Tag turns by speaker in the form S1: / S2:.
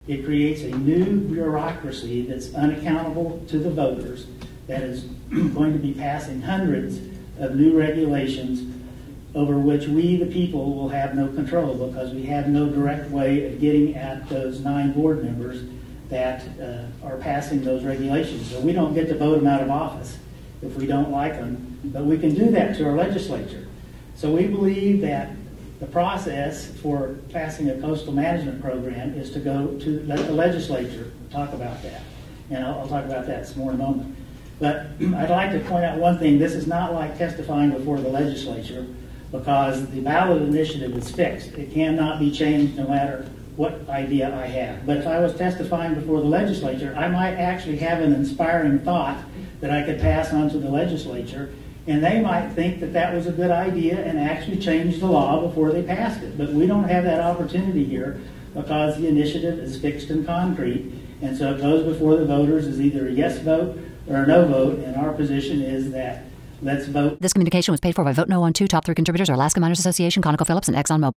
S1: It creates a new bureaucracy that's unaccountable to the voters, that is going to be passing hundreds of new regulations over which we, the people, will have no control, because we have no direct way of getting at those 9 board members that are passing those regulations. So we don't get to vote them out of office if we don't like them, but we can do that to our legislature. So we believe that the process for passing a coastal management program is to go to let the legislature talk about that. And I'll talk about that some more in a moment. But I'd like to point out one thing. This is not like testifying before the legislature, because the ballot initiative is fixed. It cannot be changed no matter what idea I have. But if I was testifying before the legislature, I might actually have an inspiring thought that I could pass on to the legislature, and they might think that that was a good idea and actually change the law before they passed it. But we don't have that opportunity here, because the initiative is fixed and concrete, and so it goes before the voters as either a yes vote or a no vote, and our position is that let's vote.
S2: This communication was paid for by Vote No on 2. Top 3 contributors are Alaska Miners Association, ConocoPhillips, and ExxonMobil.